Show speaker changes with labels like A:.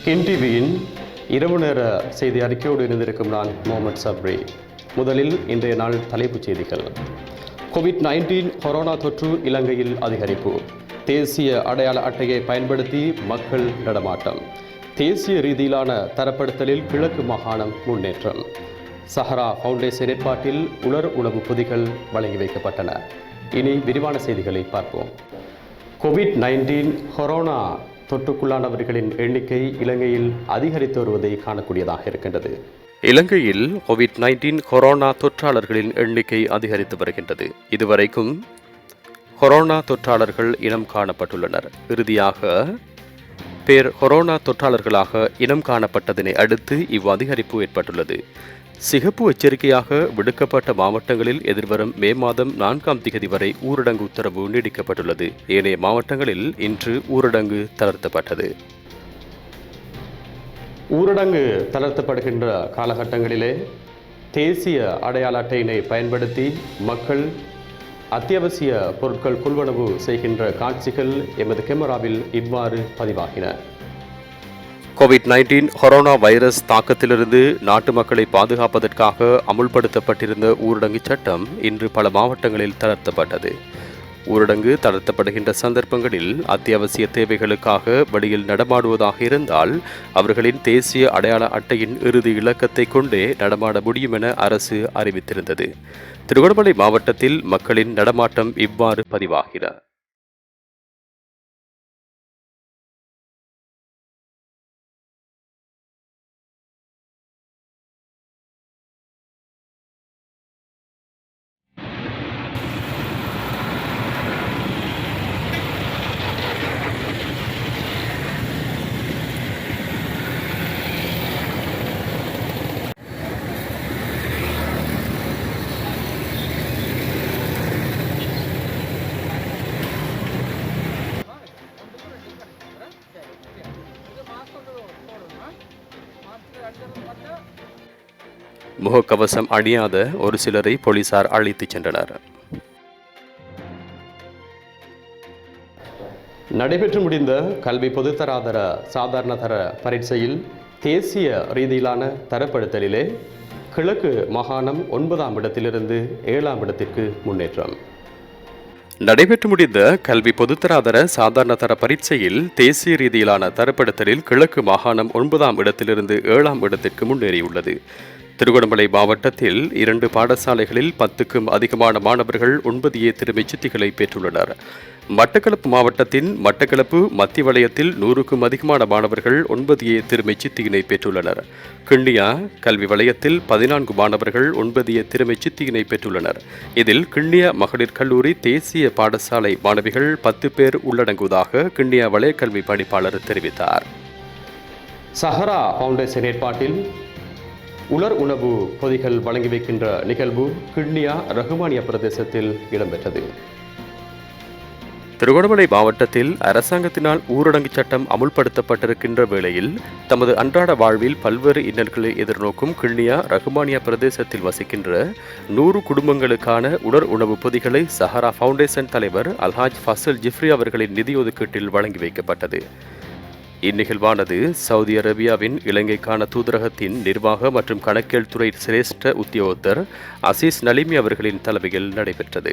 A: கின் டிவியின் இரவு நேர செய்தி அறிக்கையோடு இருந்திருக்கும் நான் முகமது சப்ரி. முதலில் இன்றைய நாள் தலைப்புச் செய்திகள். கோவிட்-19 கொரோனா தொற்று இலங்கையில் அதிகரிப்பு. தேசிய அடையாள அட்டையை பயன்படுத்தி மக்கள் நடமாட்டம். தேசிய ரீதியிலான தரப்படுத்தலில் கிழக்கு மாகாணம் முன்னேற்றம். சஹரா ஃபவுண்டேஷன் ஏற்பாட்டில் உலர் உணவு பொதிகள் வழங்கி வைக்கப்பட்டன. இனி விரிவான செய்திகளை பார்ப்போம். கோவிட்-19 கொரோனா தொற்றுக்குள்ளானவர்களின் எண்ணிக்கை இலங்கையில் அதிகரித்து வருவதை காணக்கூடியதாக இருக்கின்றது. இலங்கையில் கோவிட்-19 கொரோனா தொற்றாளர்களின் எண்ணிக்கை அதிகரித்து வருகின்றது. இதுவரைக்கும் கொரோனா தொற்றாளர்கள் இனம் காணப்பட்டுள்ளனர். இறுதியாக பேர் கொரோனா தொற்றாளர்களாக இனம் காணப்பட்டதனை அடுத்து அதிகரிப்பு ஏற்பட்டுள்ளது. சிகப்பு எச்சரிக்கையாக விடுக்கப்பட்ட மாவட்டங்களில் எதிர்வரும் மே மாதம் 4ஆம் திகதி வரை ஊரடங்கு உத்தரவு நீடிக்கப்பட்டுள்ளது. ஏனைய மாவட்டங்களில் இன்று ஊரடங்கு தளர்த்தப்பட்டது. ஊரடங்கு தளர்த்தப்படுகின்ற காலகட்டங்களிலே தேசிய அடையாள அட்டையினை பயன்படுத்தி மக்கள் அத்தியாவசிய பொருட்கள் கொள்வனவு செய்கின்ற காட்சிகள் எமது கேமராவில் இவ்வாறு பதிவாகின. கோவிட்-19 கொரோனா வைரஸ் தாக்கத்திலிருந்து நாட்டு மக்களை பாதுகாப்பதற்காக அமுல்படுத்தப்பட்டிருந்த ஊரடங்கு சட்டம் இன்று பல மாவட்டங்களில் தளர்த்தப்பட்டது. ஊரடங்கு தளர்த்தப்படுகின்ற சந்தர்ப்பங்களில் அத்தியாவசிய தேவைகளுக்காக வெளியில் நடமாடுவதாக இருந்தால் அவர்களின் தேசிய அடையாள அட்டையின் இறுதி இலக்கத்தை கொண்டே நடமாட முடியும் என அரசு அறிவித்திருந்தது. திருகோணமலை மாவட்டத்தில் மக்களின் நடமாட்டம் இவ்வாறு பதிவாகிறது. முகக்கவசம் அணியாத ஒரு சிலரை போலீசார் அழைத்துச் சென்றனர். நடைபெற்று முடிந்த கல்வி பொதுத்தராதர சாதாரண தர பரீட்சையில் தேசிய ரீதியிலான தரப்படுத்தலிலே கிழக்கு மாகாணம் 9ஆம் இடத்திலிருந்து 7ஆம் இடத்திற்கு முன்னேற்றம். நடைபெற்று முடிந்த கல்வி பொதுத்தராதர சாதாரண தர பரீட்சையில் தேசிய ரீதியிலான தரப்படுத்தலில் கிழக்கு மாகாணம் 9ஆம் இடத்திலிருந்து 7ஆம் இடத்திற்கு முன்னேறியுள்ளது. திருகோணமலை மாவட்டத்தில் 2 பாடசாலைகளில் 10க்கும் அதிகமான மாணவர்கள் 9 திருமைச் சித்திகளை பெற்றுள்ளனர். மட்டக்களப்பு மாவட்டத்தின் மட்டக்களப்பு மத்திய வலயத்தில் 100க்கும் அதிகமான மாணவர்கள் 9 திருமைச் சித்தியினை பெற்றுள்ளனர். கிண்ணியா கல்வி வலயத்தில் 14 மாணவர்கள் 9 திருமைச் சித்தியினை பெற்றுள்ளனர். இதில் கிண்ணியா மகளிர் கல்லூரி தேசிய பாடசாலை மாணவிகள் 10 பேர் உள்ளடங்குவதாக கிண்ணியா வலய கல்வி பணிப்பாளர் தெரிவித்தார். சஹரா ஃபவுண்டேஷன் ஏற்பாட்டில் உலர் உணவு பொதிகள் வழங்கி வைக்கின்ற நிகழ்வு கிண்ணியா ரகுமானியா பிரதேசத்தில் இடம்பெற்றது. திருகோணமலை மாவட்டத்தில் அரசாங்கத்தினால் ஊரடங்கு சட்டம் அமுல்படுத்தப்பட்டிருக்கின்ற வேளையில் தமது அன்றாட வாழ்வில் பல்வேறு இன்னல்களை எதிர்நோக்கும் கிண்ணியா ரகுமானியா பிரதேசத்தில் வசிக்கின்ற 100 குடும்பங்களுக்கான உலர் உணவு பொதிகளை சஹரா ஃபவுண்டேஷன் தலைவர் அல்ஹாஜ் ஃபசல் ஜிப்ரி அவர்களின் நிதி ஒதுக்கீட்டில் வழங்கி வைக்கப்பட்டது. இந்நிகழ்வானது சவுதி அரேபியாவின் இலங்கைக்கான தூதரகத்தின் நிர்வாக மற்றும் கணக்கியல் துறை சிரேஷ்ட உத்தியோகத்தர் அசீஸ் நலிமி அவர்களின் தலைமையில் நடைபெற்றது.